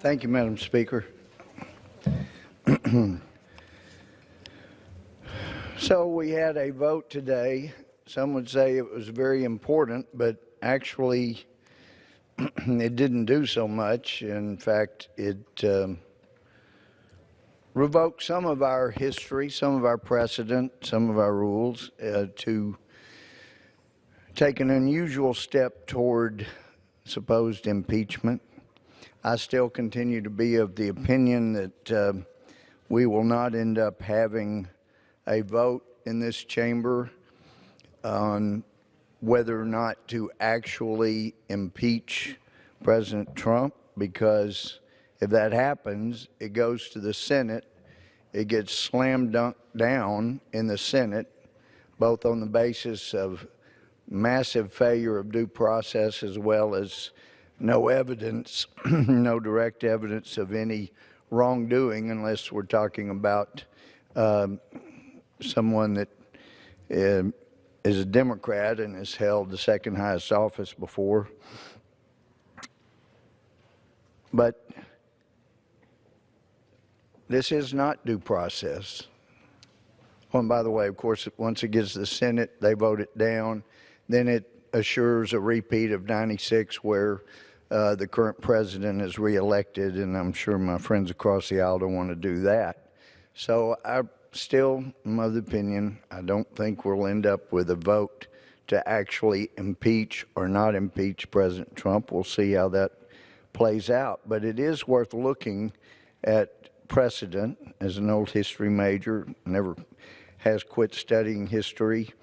Thank you, Madam Speaker. So we had a vote today. Some would say it was very important, but actually it didn't do so much. In fact, it revoked some of our history, some of our precedent, some of our rules to take an unusual step toward supposed impeachment. I still continue to be of the opinion that we will not end up having a vote in this chamber on whether or not to actually impeach President Trump, because if that happens, it goes to the Senate. It gets slammed down in the Senate, both on the basis of massive failure of due process as well as no evidence, no direct evidence of any wrongdoing, unless we're talking about someone that is a Democrat and has held the second highest office before. But this is not due process. Oh, and by the way, of course, once it gets to the Senate, they vote it down. Then it assures a repeat of '96 where the current president is reelected, and I'm sure my friends across the aisle don't want to do that. So I still am of the opinion I don't think we'll end up with a vote to actually impeach or not impeach President Trump. We'll see how that plays out. But it is worth looking at precedent. As an old history major, never has quit studying history.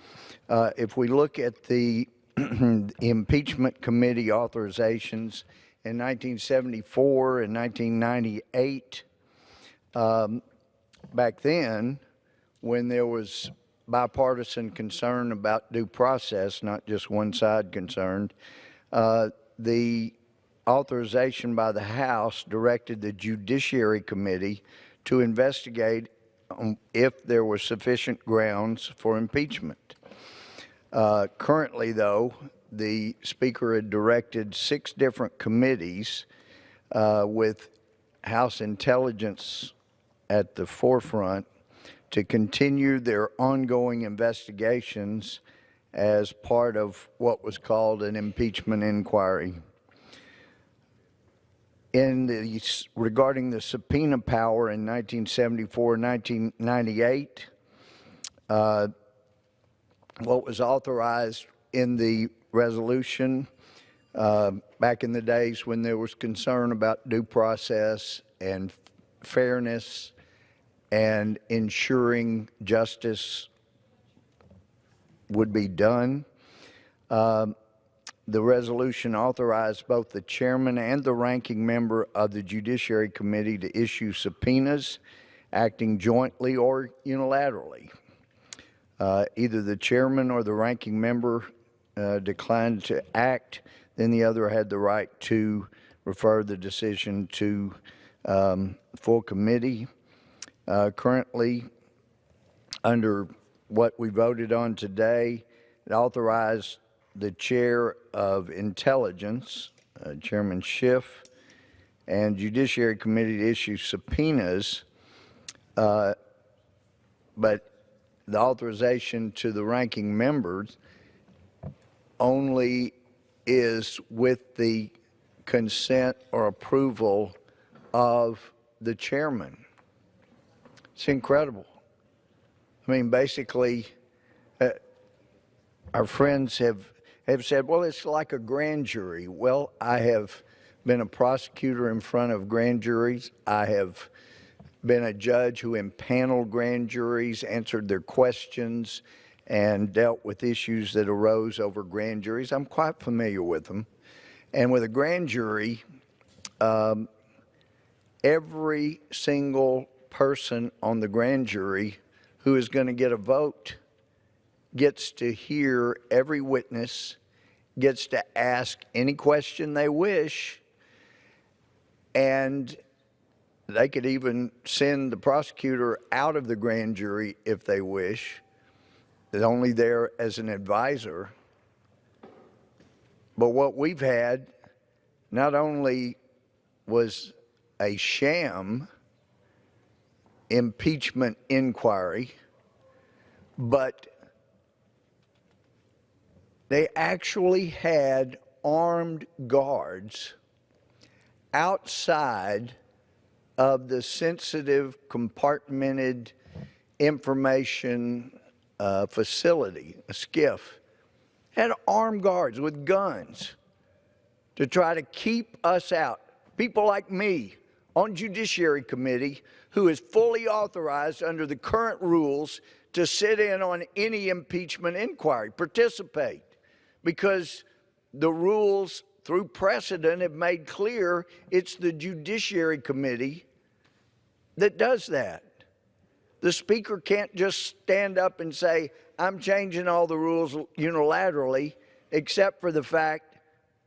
If we look at the impeachment committee authorizations in 1974 and 1998, back then, when there was bipartisan concern about due process, not just one side concerned, the authorization by the House directed the Judiciary Committee to investigate if there were sufficient grounds for impeachment. Currently, though, the Speaker had directed 6 different committees with House Intelligence at the forefront to continue their ongoing investigations as part of what was called an impeachment inquiry. Regarding the subpoena power in 1974 and 1998, what was authorized in the resolution back in the days when there was concern about due process and fairness and ensuring justice would be done. The resolution authorized both the chairman and the ranking member of the Judiciary Committee to issue subpoenas, acting jointly or unilaterally. Either the chairman or the ranking member declined to act, then the other had the right to refer the decision to full committee. Currently, under what we voted on today, it authorized the chair of Intelligence, Chairman Schiff, and Judiciary Committee to issue subpoenas, but the authorization to the ranking members only is with the consent or approval of the chairman. It's incredible. I mean, basically, our friends have said, well, it's like a grand jury. Well, I have been a prosecutor in front of grand juries. I have been a judge who impaneled grand juries, answered their questions, and dealt with issues that arose over grand juries. I'm quite familiar with them. And with a grand jury, every single person on the grand jury who is going to get a vote gets to hear every witness, gets to ask any question they wish, and they could even send the prosecutor out of the grand jury if they wish. They're only there as an advisor. But what we've had not only was a sham impeachment inquiry, but they actually had armed guards outside of the sensitive compartmented information facility, a SCIF, had armed guards with guns to try to keep us out. People like me on Judiciary Committee, who is fully authorized under the current rules to sit in on any impeachment inquiry, participate, because the rules through precedent have made clear it's the Judiciary Committee that does that. The Speaker can't just stand up and say, I'm changing all the rules unilaterally, except for the fact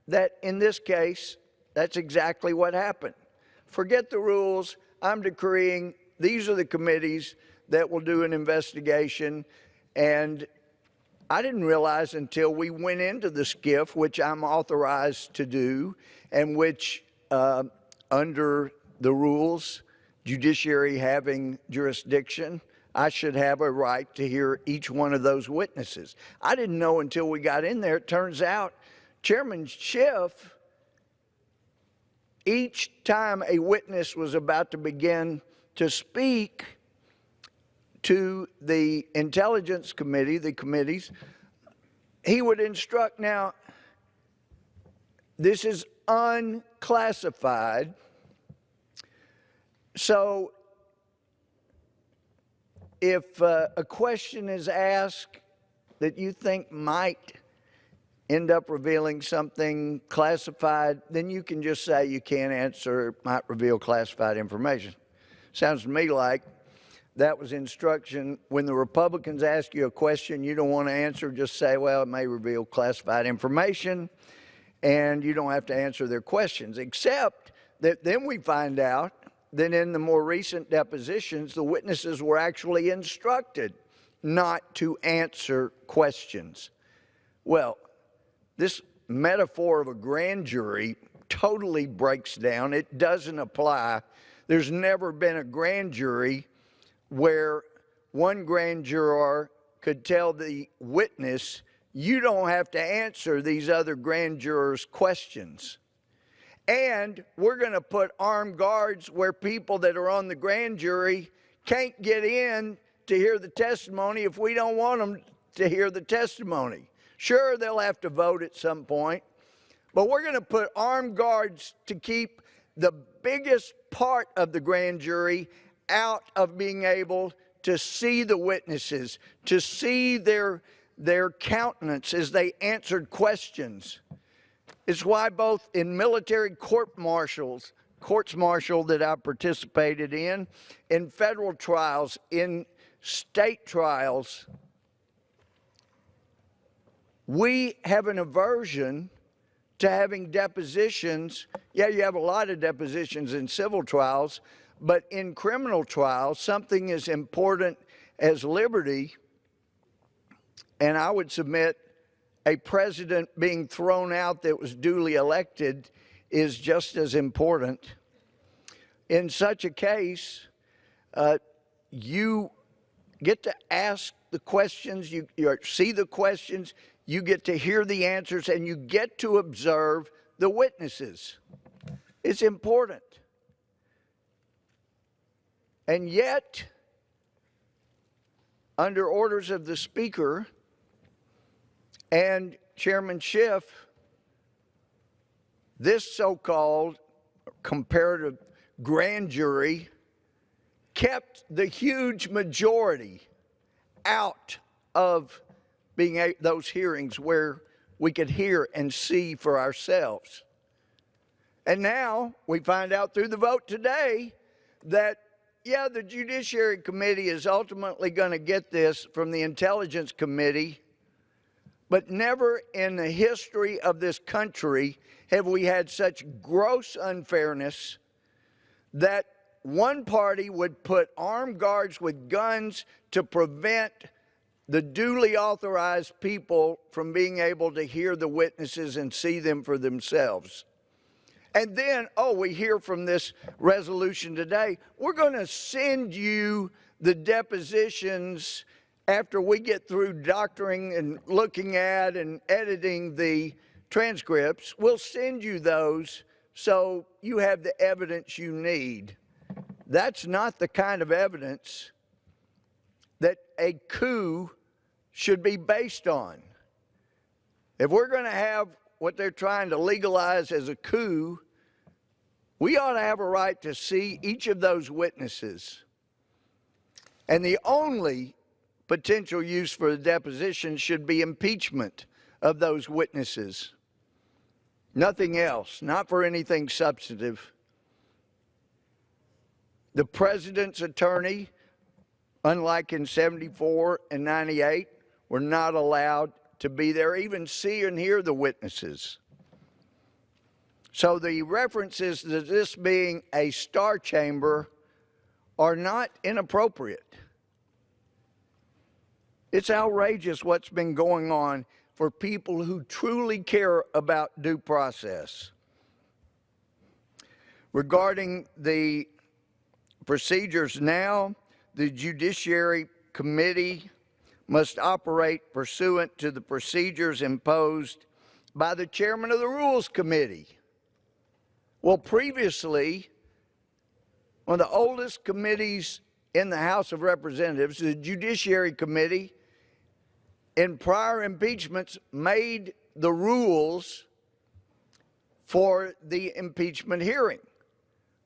that in this case, that's exactly what happened. Forget the rules. I'm decreeing these are the committees that will do an investigation. And I didn't realize until we went into the SCIF, which I'm authorized to do, and which under the rules, judiciary having jurisdiction, I should have a right to hear each one of those witnesses. I didn't know until we got in there. It turns out Chairman Schiff, each time a witness was about to begin to speak to the Intelligence Committee, the committees, he would instruct, now, this is unclassified, so if a question is asked that you think might end up revealing something classified, then you can just say you can't answer, it might reveal classified information. Sounds to me like that was instruction. When the Republicans ask you a question you don't want to answer, just say, well, it may reveal classified information, and you don't have to answer their questions, except that then we find out that in the more recent depositions, the witnesses were actually instructed not to answer questions. Well, this metaphor of a grand jury totally breaks down. It doesn't apply. There's never been a grand jury where one grand juror could tell the witness, you don't have to answer these other grand jurors' questions. And we're going to put armed guards where people that are on the grand jury can't get in to hear the testimony if we don't want them to hear the testimony. Sure, they'll have to vote at some point, but we're going to put armed guards to keep the biggest part of the grand jury out of being able to see the witnesses, to see their countenance as they answered questions. It's why both in military courts martial that I participated in federal trials, in state trials, we have an aversion to having depositions. Yeah, you have a lot of depositions in civil trials, but in criminal trials, something as important as liberty, and I would submit a president being thrown out that was duly elected is just as important. In such a case, you get to ask the questions, you see the questions, you get to hear the answers, and you get to observe the witnesses. It's important. And yet, under orders of the Speaker and Chairman Schiff, this so-called comparative grand jury kept the huge majority out of being those hearings where we could hear and see for ourselves. And now we find out through the vote today that, yeah, the Judiciary Committee is ultimately going to get this from the Intelligence Committee, but never in the history of this country have we had such gross unfairness that one party would put armed guards with guns to prevent the duly authorized people from being able to hear the witnesses and see them for themselves. And then, oh, we hear from this resolution today, we're going to send you the depositions after we get through doctoring and looking at and editing the transcripts. We'll send you those so you have the evidence you need. That's not the kind of evidence that a coup should be based on. If we're going to have what they're trying to legalize as a coup, we ought to have a right to see each of those witnesses. And the only potential use for the deposition should be impeachment of those witnesses. Nothing else, not for anything substantive. The president's attorney, unlike in 74 and 98, were not allowed to be there, even see and hear the witnesses. So the references to this being a star chamber are not inappropriate. It's outrageous what's been going on for people who truly care about due process. Regarding the procedures now, the Judiciary Committee must operate pursuant to the procedures imposed by the chairman of the Rules Committee. Well, previously, one of the oldest committees in the House of Representatives, the Judiciary Committee, in prior impeachments made the rules for the impeachment hearing.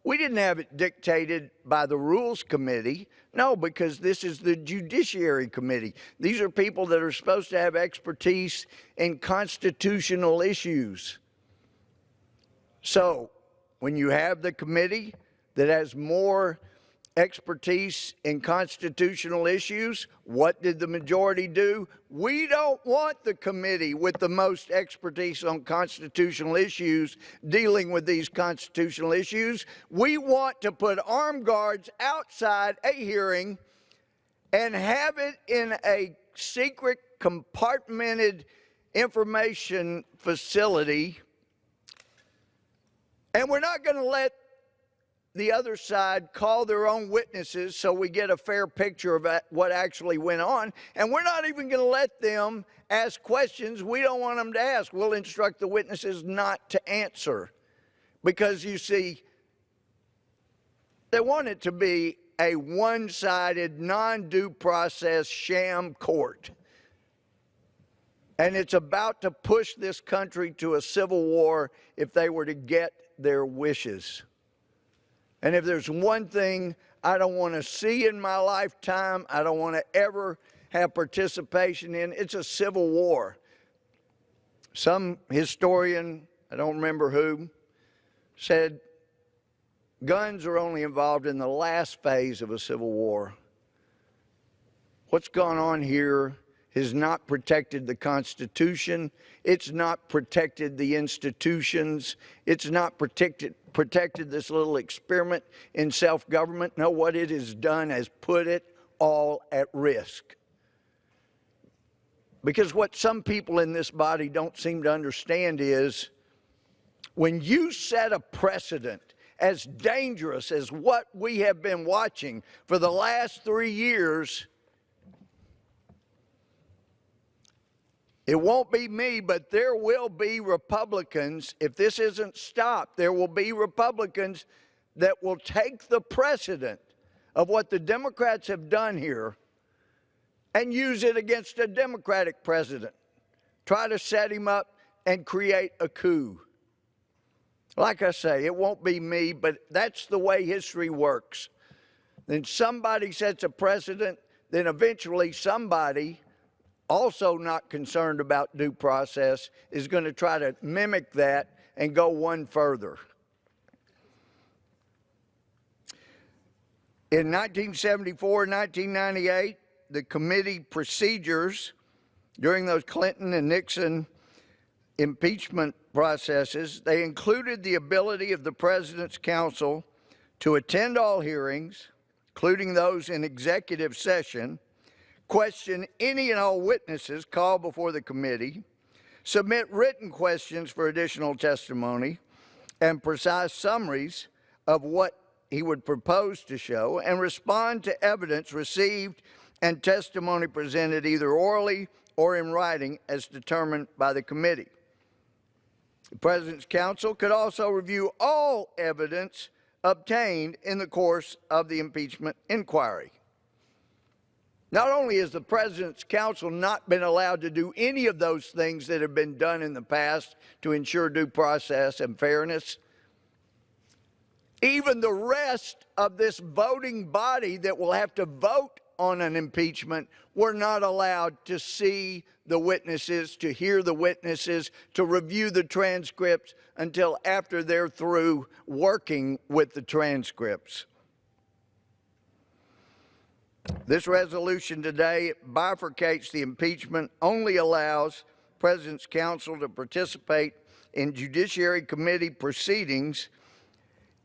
We didn't have it dictated by the Rules Committee. No, because this is the Judiciary Committee. These are people that are supposed to have expertise in constitutional issues. So, when you have the committee that has more expertise in constitutional issues, what did the majority do? We don't want the committee with the most expertise on constitutional issues dealing with these constitutional issues. We want to put armed guards outside a hearing and have it in a secret compartmented information facility. And we're not going to let the other side call their own witnesses so we get a fair picture of what actually went on. And we're not even going to let them ask questions we don't want them to ask. We'll instruct the witnesses not to answer. Because, you see, they want it to be a one-sided, non-due process sham court. And it's about to push this country to a civil war if they were to get their wishes. And if there's one thing I don't want to see in my lifetime, I don't want to ever have participation in, it's a civil war. Some historian, I don't remember who, said guns are only involved in the last phase of a civil war. What's gone on here has not protected the Constitution. It's not protected the institutions. It's not protected this little experiment in self-government. No, what it has done has put it all at risk. Because what some people in this body don't seem to understand is when you set a precedent as dangerous as what we have been watching for the last 3 years, it won't be me, but there will be Republicans. If this isn't stopped, there will be Republicans that will take the precedent of what the Democrats have done here and use it against a Democratic president. Try to set him up and create a coup. Like I say, it won't be me, but that's the way history works. Then somebody sets a precedent, then eventually somebody, also not concerned about due process, is going to try to mimic that and go one further. In 1974 and 1998, the committee procedures during those Clinton and Nixon impeachment processes, they included the ability of the President's counsel to attend all hearings, including those in executive session, question any and all witnesses called before the committee, submit written questions for additional testimony, and precise summaries of what he would propose to show and respond to evidence received and testimony presented either orally or in writing as determined by the committee. The President's counsel could also review all evidence obtained in the course of the impeachment inquiry. Not only has the President's counsel not been allowed to do any of those things that have been done in the past to ensure due process and fairness, even the rest of this voting body that will have to vote on an impeachment were not allowed to see the witnesses, to hear the witnesses, to review the transcripts until after they're through working with the transcripts. This resolution today bifurcates the impeachment, only allows President's counsel to participate in Judiciary Committee proceedings.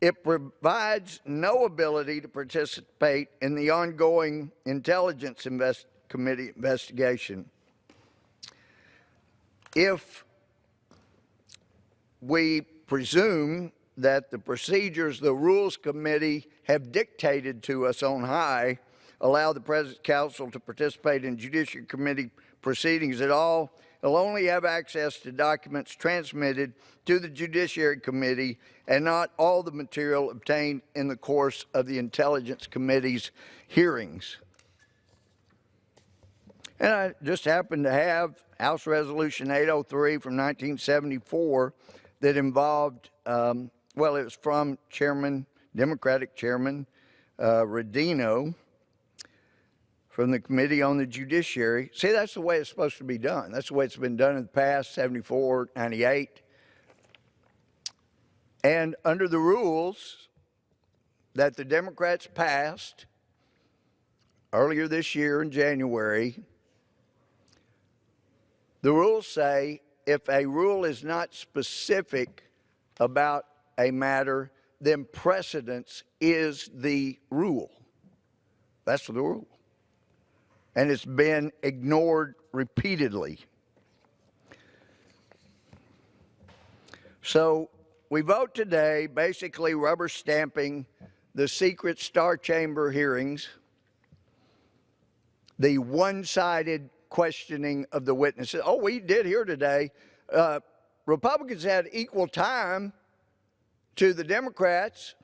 It provides no ability to participate in the ongoing Intelligence Committee investigation. If we presume that the procedures the Rules Committee have dictated to us on high allow the President's counsel to participate in Judiciary Committee proceedings at all, he'll only have access to documents transmitted to the Judiciary Committee and not all the material obtained in the course of the Intelligence Committee's hearings. And I just happen to have House Resolution 803 from 1974 that involved, well, it was from Democratic Chairman Rodino from the Committee on the Judiciary. See, that's the way it's supposed to be done. That's the way it's been done in the past, 74, 98. And under the rules that the Democrats passed earlier this year in January, the rules say if a rule is not specific about a matter, then precedence is the rule. That's the rule. And it's been ignored repeatedly. So we vote today basically rubber stamping the secret Star Chamber hearings, the one-sided questioning of the witnesses. Oh, we did hear today, Republicans had equal time to the Democrats.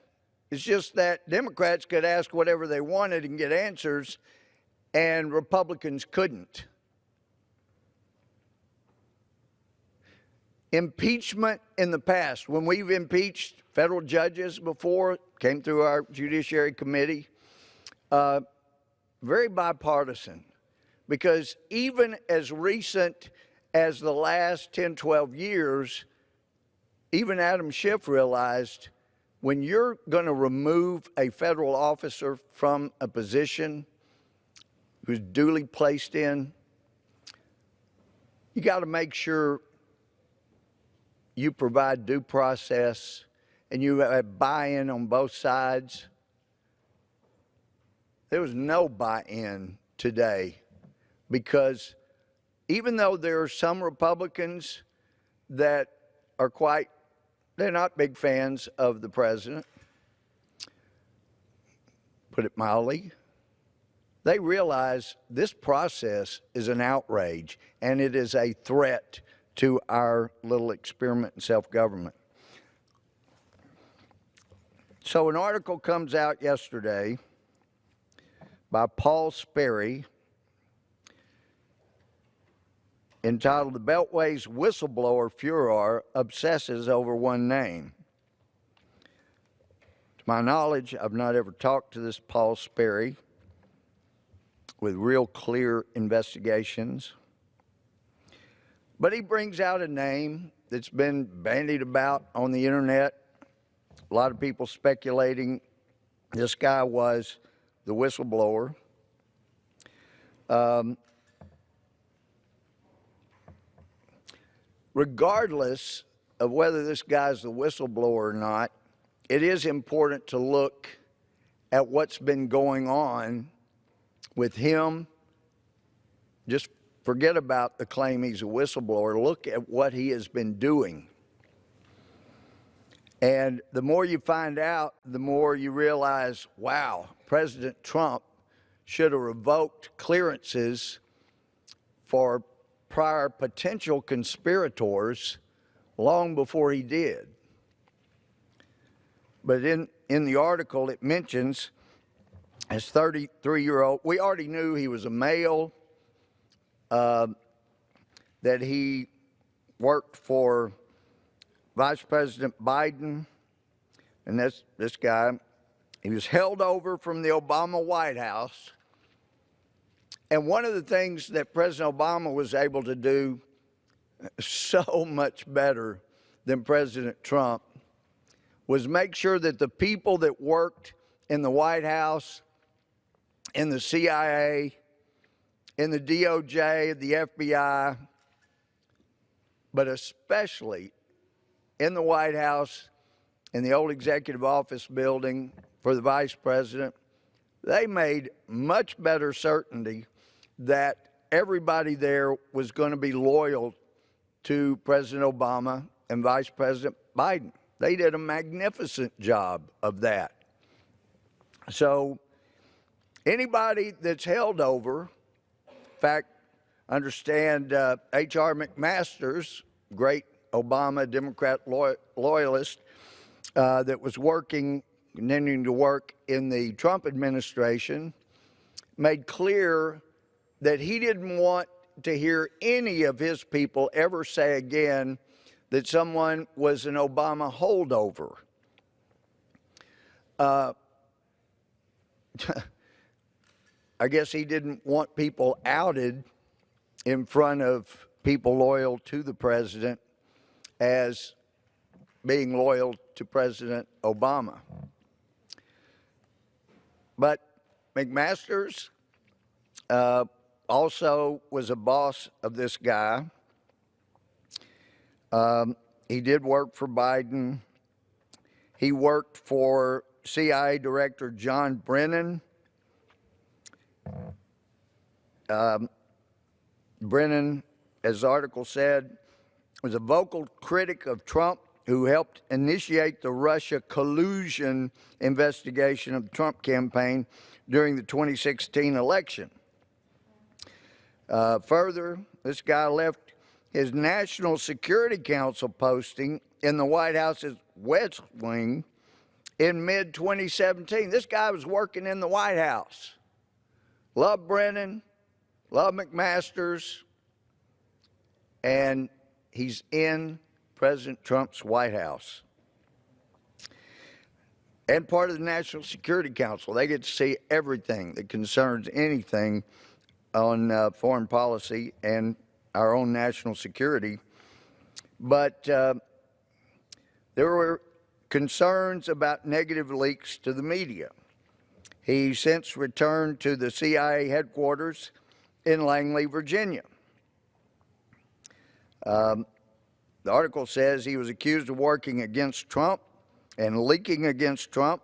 It's just that Democrats could ask whatever they wanted and get answers, and Republicans couldn't. Impeachment in the past, when we've impeached federal judges before, came through our Judiciary Committee, very bipartisan, because even as recent as the last 10, 12 years, even Adam Schiff realized when you're going to remove a federal officer from a position who's duly placed in, you got to make sure you provide due process and you have buy-in on both sides. There was no buy-in today because even though there are some Republicans that are they're not big fans of the president, put it mildly, they realize this process is an outrage and it is a threat to our little experiment in self-government. So an article comes out yesterday by Paul Sperry entitled "The Beltway's Whistleblower Furor Obsesses Over One Name." To my knowledge, I've not ever talked to this Paul Sperry with real clear investigations. But he brings out a name that's been bandied about on the internet. A lot of people speculating this guy was the whistleblower. Regardless of whether this guy's the whistleblower or not, it is important to look at what's been going on with him. Just forget about the claim he's a whistleblower. Look at what he has been doing. And the more you find out, the more you realize, wow, President Trump should have revoked clearances for prior potential conspirators long before he did. But in the article, it mentions his 33-year-old, we already knew he was a male, that he worked for Vice President Biden, and this guy, he was held over from the Obama White House. And one of the things that President Obama was able to do so much better than President Trump was make sure that the people that worked in the White House, in the CIA, in the DOJ, the FBI, but especially in the White House, in the old executive office building for the vice president, they made much better certainty that everybody there was going to be loyal to President Obama and Vice President Biden. They did a magnificent job of that. So anybody that's held over, in fact, understand H.R. McMaster's, great Obama Democrat loyalist that was continuing to work in the Trump administration, made clear that he didn't want to hear any of his people ever say again that someone was an Obama holdover. I guess he didn't want people outed in front of people loyal to the president as being loyal to President Obama. But McMaster's also was a boss of this guy. He did work for Biden. He worked for CIA Director John Brennan. Brennan, as the article said, was a vocal critic of Trump who helped initiate the Russia collusion investigation of the Trump campaign during the 2016 election. Further, this guy left his National Security Council posting in the White House's West Wing in mid-2017. This guy was working in the White House. Love Brennan, love McMaster's, and he's in President Trump's White House. And part of the National Security Council. They get to see everything that concerns anything on foreign policy and our own national security. But there were concerns about negative leaks to the media. He since returned to the CIA headquarters in Langley, Virginia. The article says he was accused of working against Trump and leaking against Trump,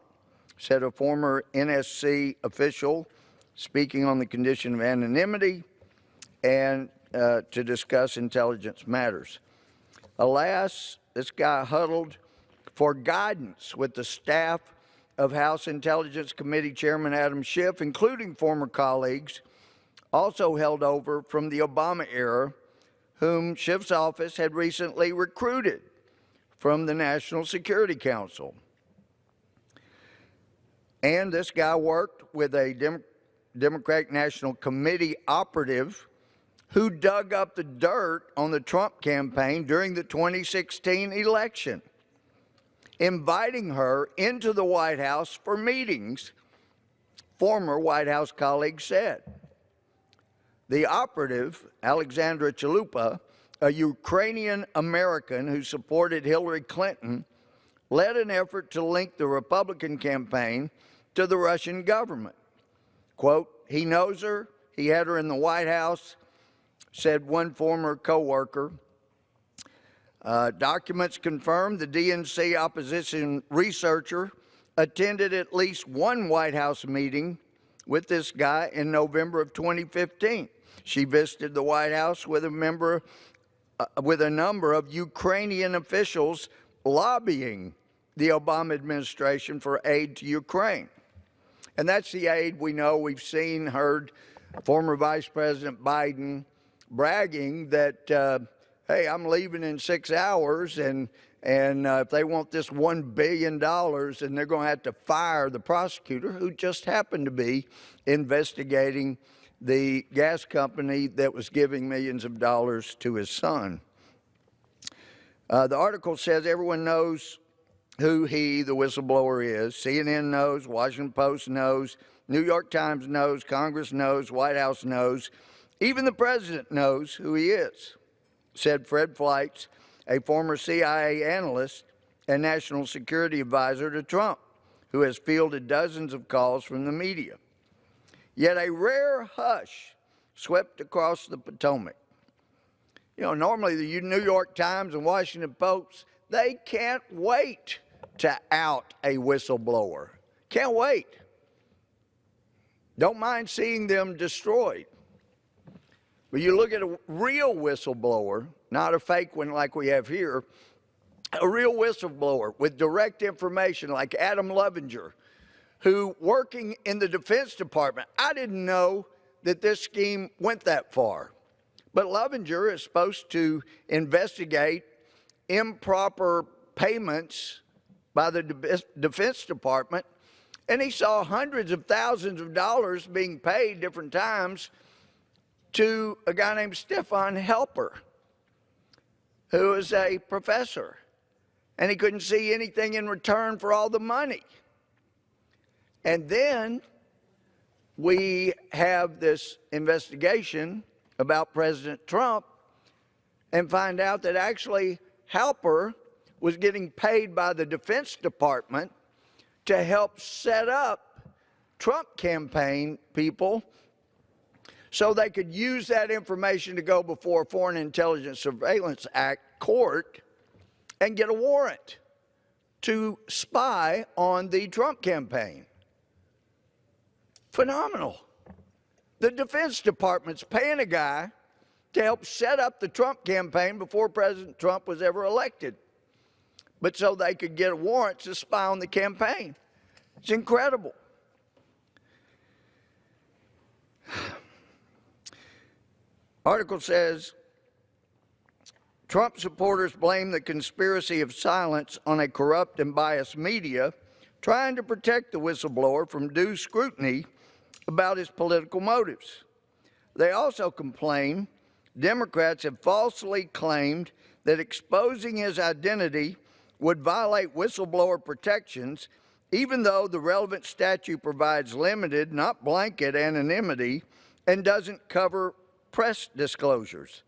said a former NSC official speaking on the condition of anonymity and to discuss intelligence matters. Alas, this guy huddled for guidance with the staff of House Intelligence Committee Chairman Adam Schiff, including former colleagues also held over from the Obama era, whom Schiff's office had recently recruited from the National Security Council. And this guy worked with a Democratic National Committee operative who dug up the dirt on the Trump campaign during the 2016 election, inviting her into the White House for meetings, former White House colleagues said. The operative, Alexandra Chalupa, a Ukrainian-American who supported Hillary Clinton, led an effort to link the Republican campaign to the Russian government. Quote, he knows her, he had her in the White House, said one former co-worker. Documents confirm the DNC opposition researcher attended at least one White House meeting with this guy in November of 2015. She visited the White House with a number of Ukrainian officials lobbying the Obama administration for aid to Ukraine. And that's the aid we know, we've seen, heard former Vice President Biden bragging that, hey, I'm leaving in 6 hours, and if they want this $1 billion, then they're going to have to fire the prosecutor who just happened to be investigating the gas company that was giving millions of dollars to his son. The article says everyone knows who the whistleblower is. CNN knows, Washington Post knows, New York Times knows, Congress knows, White House knows. Even the president knows who he is, said Fred Fleitz, a former CIA analyst and national security advisor to Trump, who has fielded dozens of calls from the media. Yet a rare hush swept across the Potomac. You know, normally the New York Times and Washington Post, they can't wait to out a whistleblower. Can't wait. Don't mind seeing them destroyed. But you look at a real whistleblower, not a fake one like we have here, a real whistleblower with direct information like Adam Lovinger, who, working in the Defense Department, I didn't know that this scheme went that far. But Lovinger is supposed to investigate improper payments by the Defense Department, and he saw hundreds of thousands of dollars being paid different times to a guy named Stefan Helper, who is a professor, and he couldn't see anything in return for all the money. And then we have this investigation about President Trump and find out that actually Helper was getting paid by the Defense Department to help set up Trump campaign people so they could use that information to go before a Foreign Intelligence Surveillance Act court and get a warrant to spy on the Trump campaign. Phenomenal. The Defense Department's paying a guy to help set up the Trump campaign before President Trump was ever elected, but so they could get a warrant to spy on the campaign. It's incredible. Article says, Trump supporters blame the conspiracy of silence on a corrupt and biased media trying to protect the whistleblower from due scrutiny about his political motives. They also complain Democrats have falsely claimed that exposing his identity would violate whistleblower protections, even though the relevant statute provides limited, not blanket, anonymity and doesn't cover press disclosures.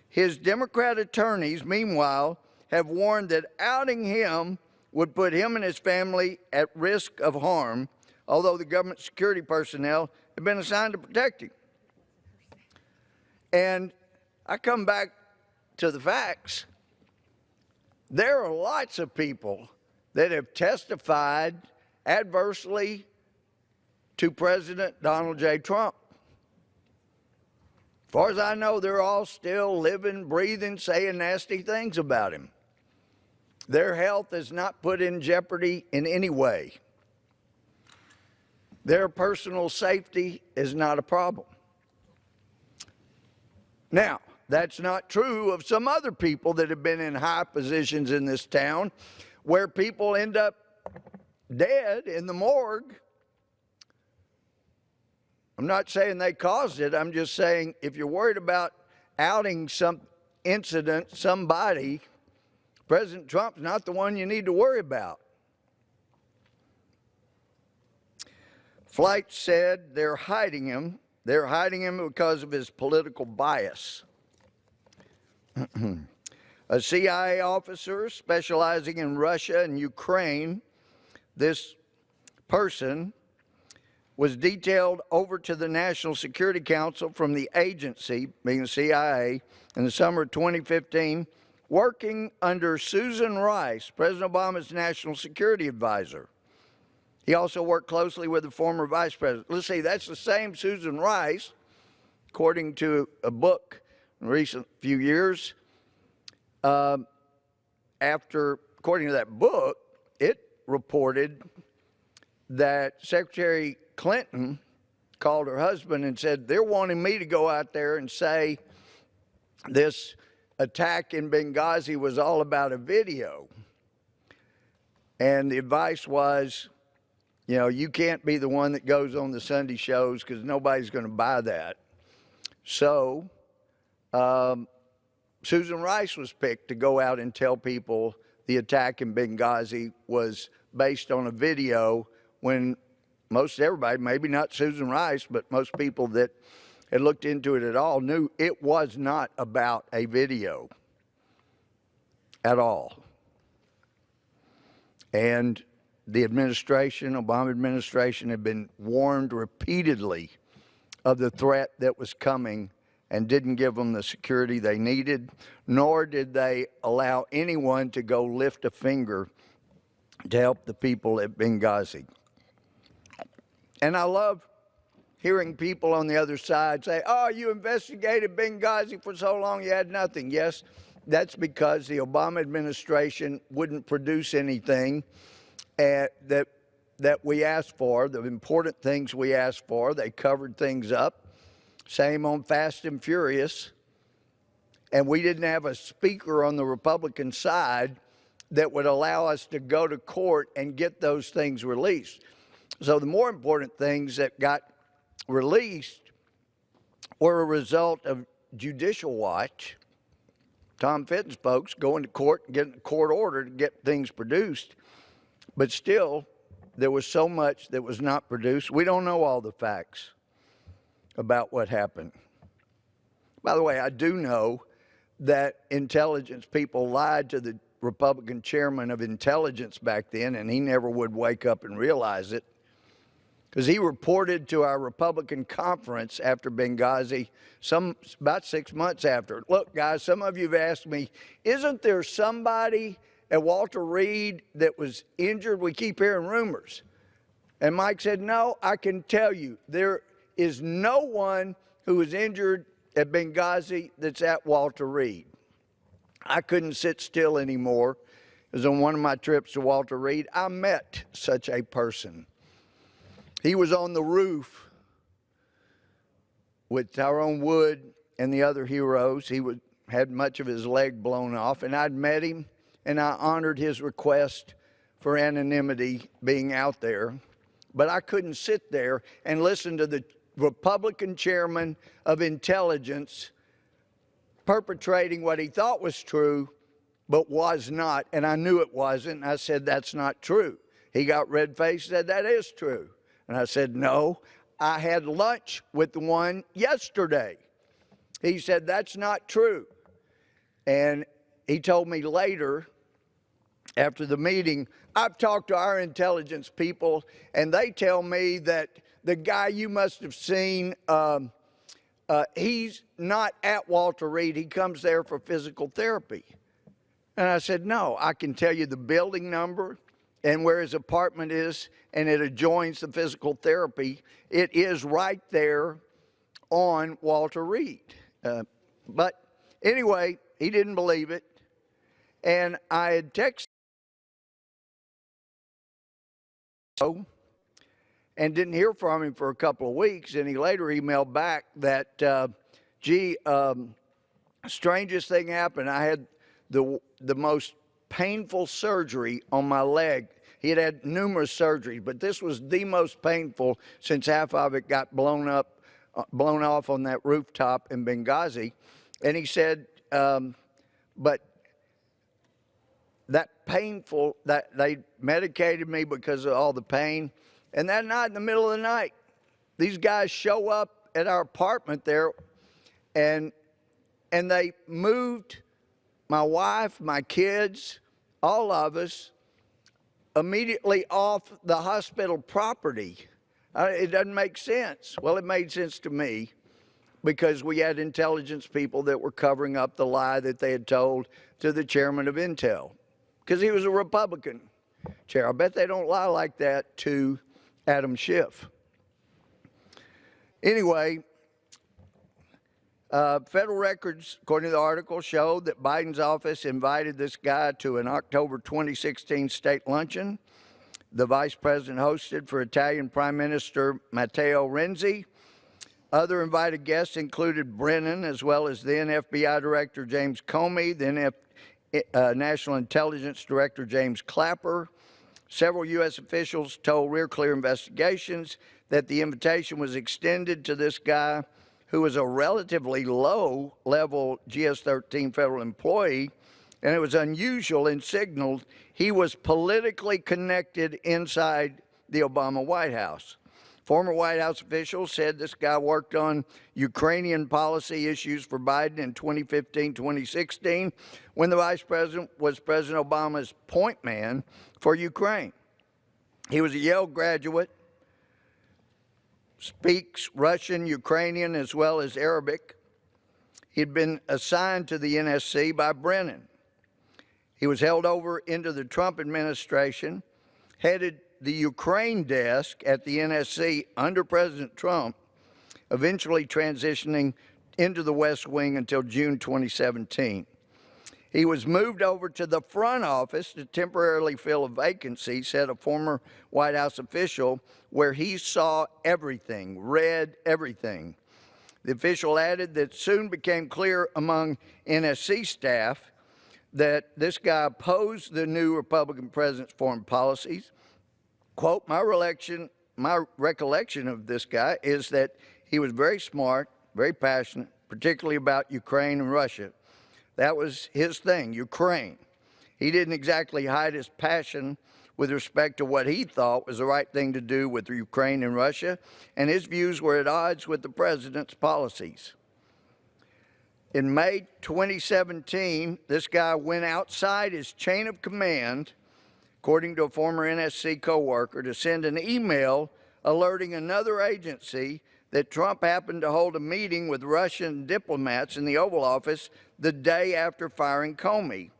His Democrat attorneys, meanwhile, have warned that outing him would put him and his family at risk of harm, although the government security personnel have been assigned to protect him. And I come back to the facts. There are lots of people that have testified adversely to President Donald J. Trump. As far as I know, they're all still living, breathing, saying nasty things about him. Their health is not put in jeopardy in any way. Their personal safety is not a problem. Now, that's not true of some other people that have been in high positions in this town where people end up dead in the morgue. I'm not saying they caused it. I'm just saying if you're worried about outing some incident, somebody, President Trump's not the one you need to worry about. Fleitz said they're hiding him. They're hiding him because of his political bias. A CIA officer specializing in Russia and Ukraine, this person was detailed over to the National Security Council from the agency, being the CIA, in the summer of 2015, working under Susan Rice, President Obama's national security advisor. He also worked closely with the former vice president. Let's see, that's the same Susan Rice, according to a book in recent few years. According to that book, it reported that Secretary Clinton called her husband and said, they're wanting me to go out there and say this attack in Benghazi was all about a video. And the advice was, you know, you can't be the one that goes on the Sunday shows because nobody's going to buy that. So Susan Rice was picked to go out and tell people the attack in Benghazi was based on a video, when most everybody, maybe not Susan Rice, but most people that had looked into it at all knew it was not about a video at all. And the administration, Obama administration, had been warned repeatedly of the threat that was coming and didn't give them the security they needed, nor did they allow anyone to go lift a finger to help the people at Benghazi. And I love hearing people on the other side say, oh, you investigated Benghazi for so long, you had nothing. Yes, that's because the Obama administration wouldn't produce anything that we asked for, the important things we asked for. They covered things up. Same on Fast and Furious. And we didn't have a speaker on the Republican side that would allow us to go to court and get those things released. So the more important things that got released were a result of Judicial Watch, Tom Fitton's folks going to court and getting a court order to get things produced. But still, there was so much that was not produced. We don't know all the facts about what happened. By the way, I do know that intelligence people lied to the Republican chairman of intelligence back then, and he never would wake up and realize it, because he reported to our Republican conference after Benghazi about 6 months after. Look, guys, some of you have asked me, isn't there somebody at Walter Reed that was injured? We keep hearing rumors. And Mike said, no, I can tell you, there is no one who was injured at Benghazi that's at Walter Reed. I couldn't sit still anymore. It was on one of my trips to Walter Reed. I met such a person. He was on the roof with Tyrone Wood and the other heroes. He had much of his leg blown off, and I'd met him, and I honored his request for anonymity being out there. But I couldn't sit there and listen to the Republican chairman of intelligence perpetrating what he thought was true, but was not, and I knew it wasn't. I said, that's not true. He got red-faced, said, that is true. And I said, no, I had lunch with one yesterday. He said, that's not true. And he told me later, after the meeting, I've talked to our intelligence people, and they tell me that the guy you must have seen, he's not at Walter Reed. He comes there for physical therapy. And I said, no, I can tell you the building number and where his apartment is, and it adjoins the physical therapy. It is right there on Walter Reed. But anyway, he didn't believe it. And I had texted him and didn't hear from him for a couple of weeks. And he later emailed back that, strangest thing happened. I had the most painful surgery on my leg. He had had numerous surgeries, but this was the most painful since half of it got blown off on that rooftop in Benghazi. And he said, but that painful, that they medicated me because of all the pain. And that night, in the middle of the night, these guys show up at our apartment there, and they moved my wife, my kids, all of us, immediately off the hospital property. It doesn't make sense. Well, it made sense to me because we had intelligence people that were covering up the lie that they had told to the chairman of Intel, because he was a Republican chair. I bet they don't lie like that to Adam Schiff. Anyway, Federal records, according to the article, showed that Biden's office invited this guy to an October 2016 state luncheon the vice president hosted for Italian Prime Minister Matteo Renzi. Other invited guests included Brennan, as well as then FBI Director James Comey, then National Intelligence Director James Clapper. Several U.S. officials told Rear Clear Investigations that the invitation was extended to this guy, who was a relatively low-level GS-13 federal employee, and it was unusual and signaled he was politically connected inside the Obama White House. Former White House officials said this guy worked on Ukrainian policy issues for Biden in 2015-2016 when the vice president was President Obama's point man for Ukraine. He was a Yale graduate, speaks Russian, Ukrainian, as well as Arabic. He'd been assigned to the NSC by Brennan. He was held over into the Trump administration, headed the Ukraine desk at the NSC under President Trump, eventually transitioning into the West Wing until June 2017. He was moved over to the front office to temporarily fill a vacancy, said a former White House official, where he saw everything, read everything. The official added that it soon became clear among NSC staff that this guy opposed the new Republican president's foreign policies. Quote, my recollection of this guy is that he was very smart, very passionate, particularly about Ukraine and Russia. That was his thing, Ukraine. He didn't exactly hide his passion with respect to what he thought was the right thing to do with Ukraine and Russia, and his views were at odds with the president's policies. In May 2017, this guy went outside his chain of command, according to a former NSC coworker, to send an email alerting another agency that Trump happened to hold a meeting with Russian diplomats in the Oval Office the day after firing Comey,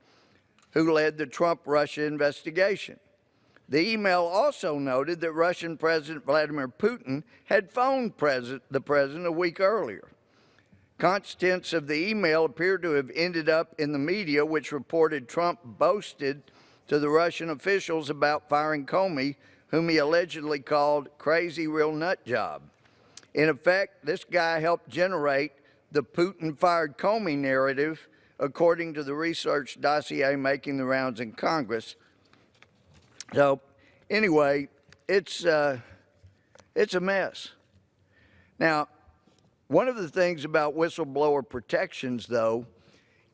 who led the Trump-Russia investigation. The email also noted that Russian President Vladimir Putin had phoned the president a week earlier. Contents of the email appeared to have ended up in the media, which reported Trump boasted to the Russian officials about firing Comey, whom he allegedly called crazy real nut job. In effect, this guy helped generate the Putin fired Comey narrative, according to the research dossier making the rounds in Congress. So, anyway, it's a mess. Now, one of the things about whistleblower protections, though,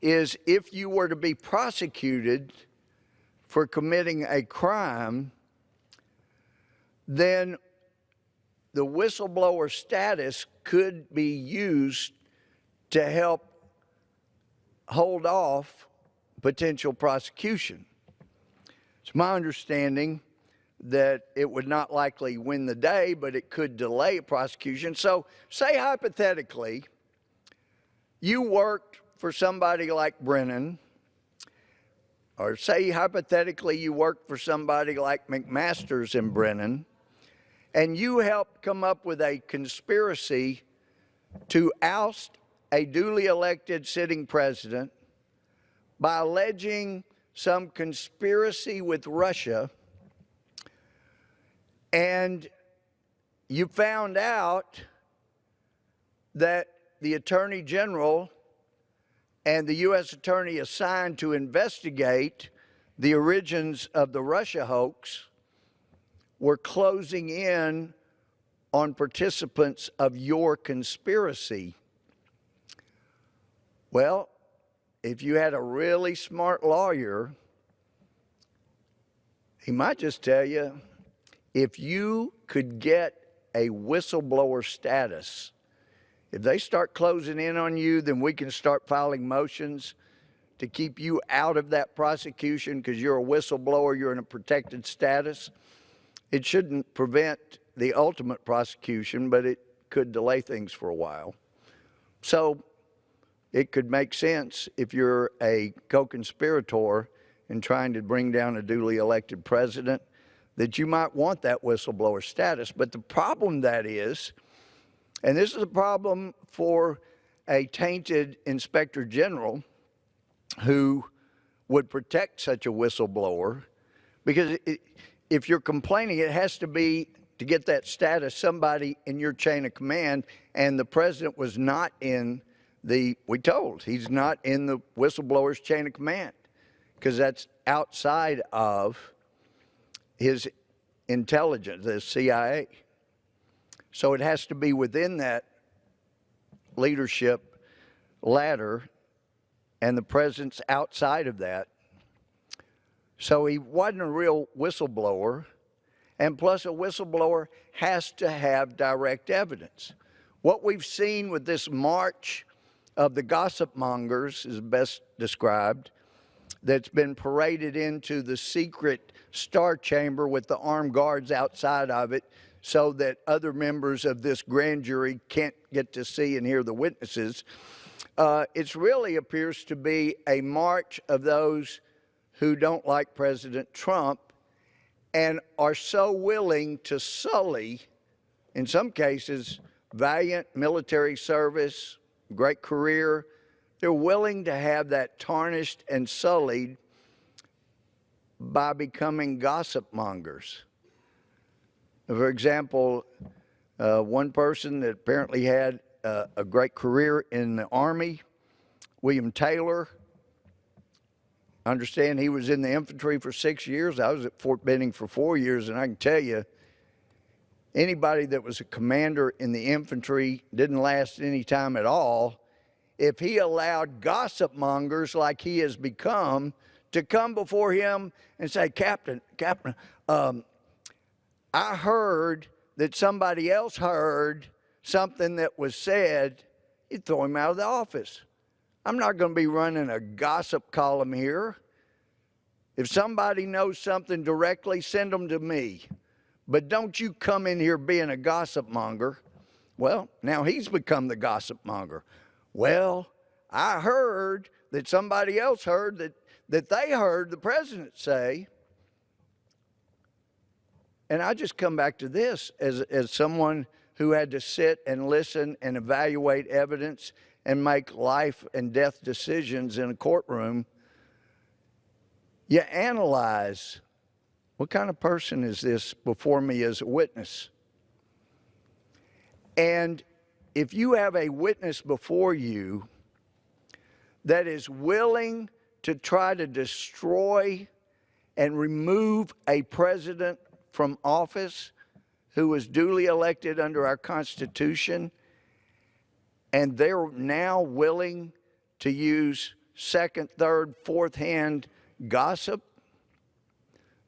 is if you were to be prosecuted for committing a crime, then the whistleblower status could be used to help hold off potential prosecution. It's my understanding that it would not likely win the day, but it could delay prosecution. So say hypothetically, you worked for somebody like Brennan, or say hypothetically you worked for somebody like McMaster's and Brennan, and you helped come up with a conspiracy to oust a duly elected sitting president by alleging some conspiracy with Russia, and you found out that the Attorney General and the U.S. Attorney assigned to investigate the origins of the Russia hoax were closing in on participants of your conspiracy. Well, if you had a really smart lawyer, he might just tell you, if you could get a whistleblower status, if they start closing in on you, then we can start filing motions to keep you out of that prosecution because you're a whistleblower, you're in a protected status. It shouldn't prevent the ultimate prosecution, but it could delay things for a while. So it could make sense if you're a co-conspirator in trying to bring down a duly elected president that you might want that whistleblower status. But the problem that is, and this is a problem for a tainted inspector general who would protect such a whistleblower, because if you're complaining, it has to be, to get that status, somebody in your chain of command, and the president was not in he's not in the whistleblower's chain of command, because that's outside of his intelligence, the CIA. So it has to be within that leadership ladder, and the president's outside of that. So he wasn't a real whistleblower, and plus a whistleblower has to have direct evidence. What we've seen with this march of the gossip mongers is best described, that's been paraded into the secret Star Chamber with the armed guards outside of it, so that other members of this grand jury can't get to see and hear the witnesses. It really appears to be a march of those who don't like President Trump and are so willing to sully, in some cases, valiant military service, great career. They're willing to have that tarnished and sullied by becoming gossip mongers. For example, one person that apparently had a great career in the Army, William Taylor. I understand he was in the infantry for 6 years. I was at Fort Benning for 4 years, and I can tell you, anybody that was a commander in the infantry didn't last any time at all if he allowed gossip mongers like he has become to come before him and say, Captain, I heard that somebody else heard something that was said. You'd throw him out of the office. I'm not going to be running a gossip column here. If somebody knows something directly, send them to me. But don't you come in here being a gossip monger. Well, now he's become the gossip monger. Well, I heard that somebody else heard that they heard the president say. And I just come back to this as someone who had to sit and listen and evaluate evidence and make life and death decisions in a courtroom. You analyze, what kind of person is this before me as a witness? And if you have a witness before you that is willing to try to destroy and remove a president from office who was duly elected under our Constitution, and they're now willing to use second, third, fourth-hand gossip,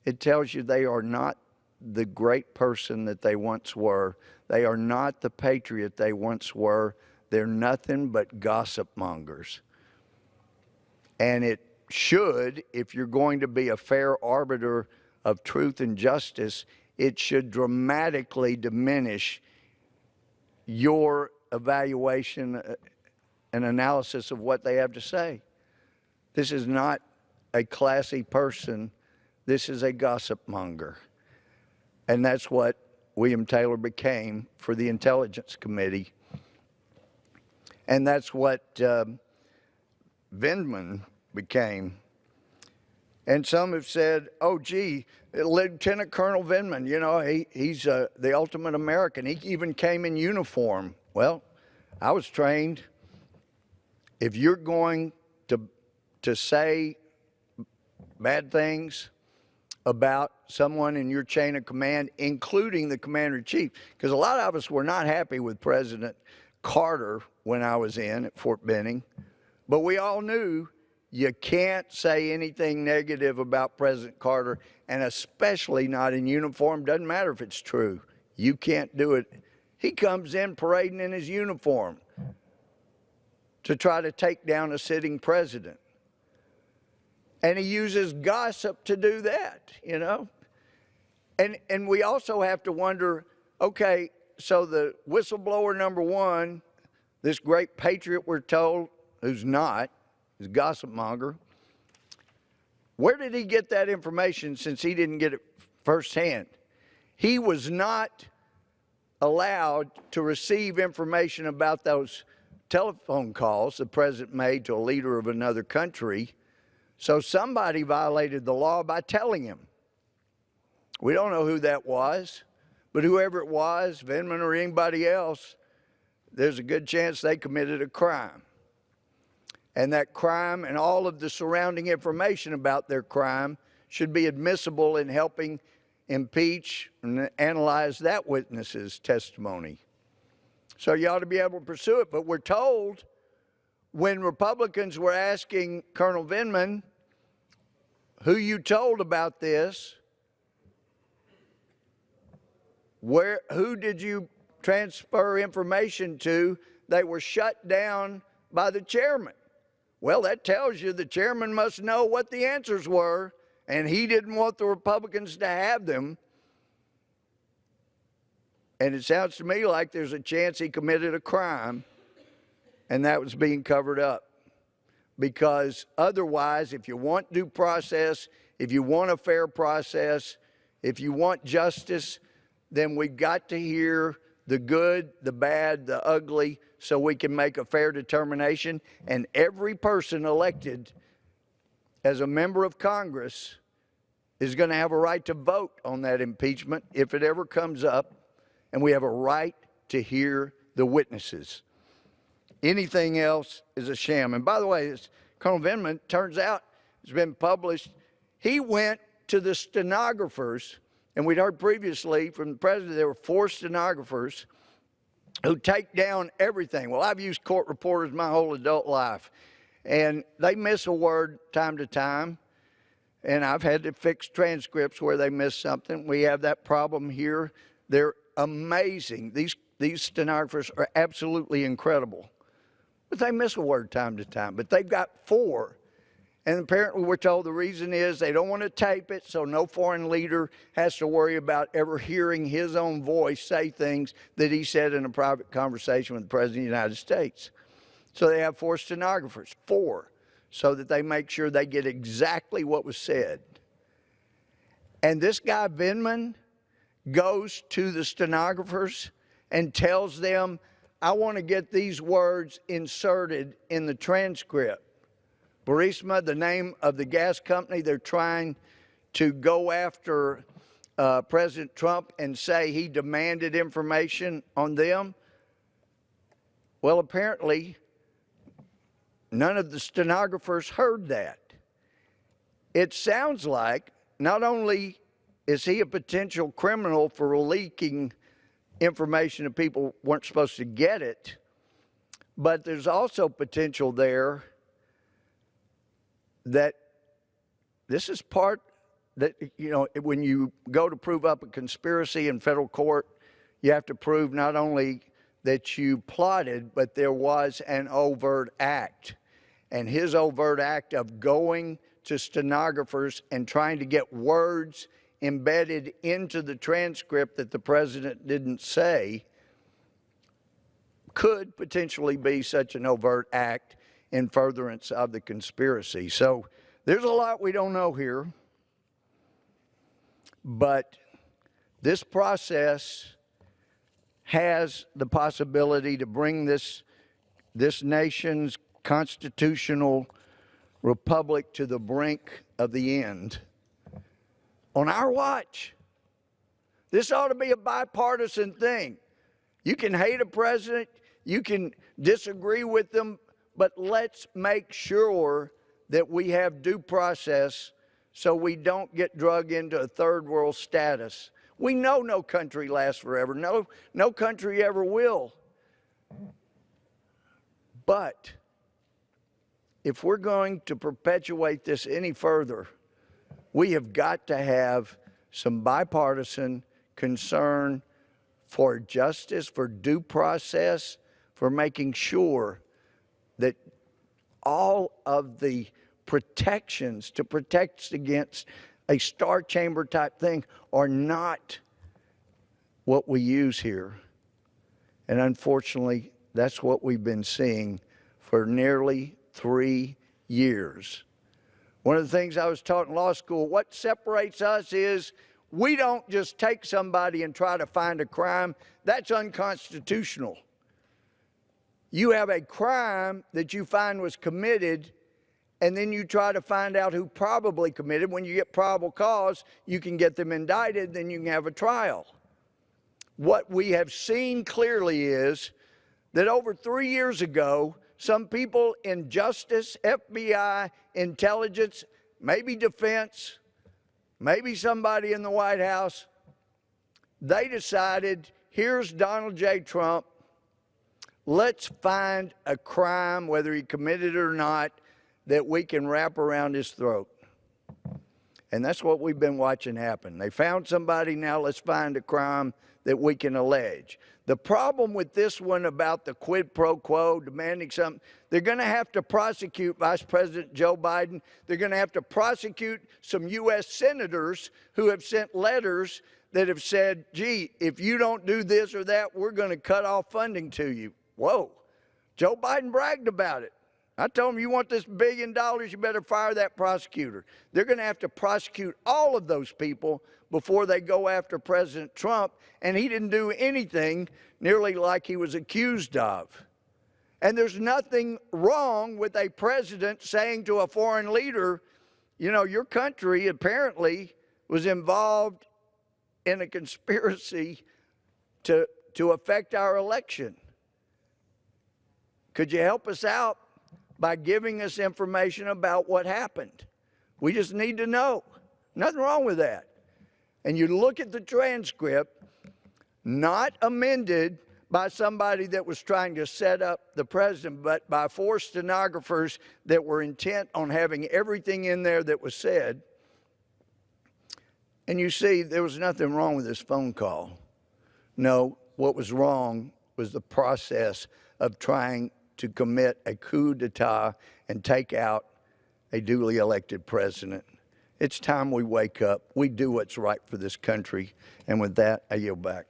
it tells you they are not the great person that they once were. They are not the patriot they once were. They're nothing but gossip mongers. And it should, if you're going to be a fair arbiter of truth and justice, it should dramatically diminish your evaluation and analysis of what they have to say. This is not a classy person. This is a gossip monger. And that's what William Taylor became for the Intelligence Committee. And that's what Vindman became. And some have said, oh, gee, Lieutenant Colonel Vindman, you know, he's the ultimate American. He even came in uniform. Well, I was trained, if you're going to say bad things about someone in your chain of command, including the commander-in-chief, because a lot of us were not happy with President Carter when I was at Fort Benning, but we all knew you can't say anything negative about President Carter, and especially not in uniform. Doesn't matter if it's true. You can't do it. He comes in parading in his uniform to try to take down a sitting president. And he uses gossip to do that, you know. And we also have to wonder, okay, so the whistleblower number one, this great patriot we're told, who's not, is gossip monger, where did he get that information since he didn't get it firsthand? He was not allowed to receive information about those telephone calls the president made to a leader of another country. So somebody violated the law by telling him. We don't know who that was, but whoever it was, Vindman or anybody else, there's a good chance they committed a crime. And that crime and all of the surrounding information about their crime should be admissible in helping impeach and analyze that witness's testimony. So you ought to be able to pursue it. But we're told when Republicans were asking Colonel Vindman, who you told about this, who did you transfer information to, they were shut down by the chairman. Well, that tells you the chairman must know what the answers were, and he didn't want the Republicans to have them. And it sounds to me like there's a chance he committed a crime, and that was being covered up. Because otherwise, if you want due process, if you want a fair process, if you want justice, then we've got to hear the good, the bad, the ugly, so we can make a fair determination. And every person elected as a member of Congress is going to have a right to vote on that impeachment if it ever comes up, and we have a right to hear the witnesses. Anything else is a sham. And by the way, this Colonel Vindman, turns out, it's been published, he went to the stenographers, and we'd heard previously from the president there were 4 stenographers who take down everything. Well, I've used court reporters my whole adult life, and they miss a word time to time, and I've had to fix transcripts where they miss something. We have that problem here. They're amazing. These stenographers are absolutely incredible, but they miss a word time to time. But they've got 4. And apparently we're told the reason is they don't want to tape it, so no foreign leader has to worry about ever hearing his own voice say things that he said in a private conversation with the President of the United States. So they have 4 stenographers, 4, so that they make sure they get exactly what was said. And this guy, Vindman, goes to the stenographers and tells them, I want to get these words inserted in the transcript. Burisma, the name of the gas company, they're trying to go after President Trump and say he demanded information on them. Well, apparently, none of the stenographers heard that. It sounds like not only is he a potential criminal for leaking information that people weren't supposed to get it, but there's also potential there that this is part that, you know, when you go to prove up a conspiracy in federal court, you have to prove not only that you plotted, but there was an overt act. And his overt act of going to stenographers and trying to get words embedded into the transcript that the president didn't say could potentially be such an overt act in furtherance of the conspiracy. So there's a lot we don't know here, but this process has the possibility to bring this nation's constitutional republic to the brink of the end on our watch. This ought to be a bipartisan thing. You can hate a president, you can disagree with them, but let's make sure that we have due process so we don't get drug into a third world status. We know no country lasts forever. No country ever will. But if we're going to perpetuate this any further, we have got to have some bipartisan concern for justice, for due process, for making sure that all of the protections to protect us against a star chamber type thing are not what we use here. And unfortunately, that's what we've been seeing for nearly 3 years. One of the things I was taught in law school, what separates us is we don't just take somebody and try to find a crime. That's unconstitutional. You have a crime that you find was committed, and then you try to find out who probably committed. When you get probable cause, you can get them indicted, then you can have a trial. What we have seen clearly is that over 3 years ago, some people in justice, FBI, intelligence, maybe defense, maybe somebody in the White House, they decided, here's Donald J. Trump, let's find a crime, whether he committed it or not, that we can wrap around his throat. And that's what we've been watching happen. They found somebody, now let's find a crime that we can allege. The problem with this one about the quid pro quo, demanding something, they're going to have to prosecute Vice President Joe Biden. They're going to have to prosecute some U.S. senators who have sent letters that have said, gee, if you don't do this or that, we're going to cut off funding to you. Whoa. Joe Biden bragged about it. I told him, you want this $1 billion, you better fire that prosecutor. They're going to have to prosecute all of those people before they go after President Trump, and he didn't do anything nearly like he was accused of. And there's nothing wrong with a president saying to a foreign leader, you know, your country apparently was involved in a conspiracy to affect our election. Could you help us out by giving us information about what happened? We just need to know. Nothing wrong with that. And you look at the transcript, not amended by somebody that was trying to set up the president, but by 4 stenographers that were intent on having everything in there that was said. And you see, there was nothing wrong with this phone call. No, what was wrong was the process of trying to commit a coup d'etat and take out a duly elected president. It's time we wake up. We do what's right for this country. And with that, I yield back.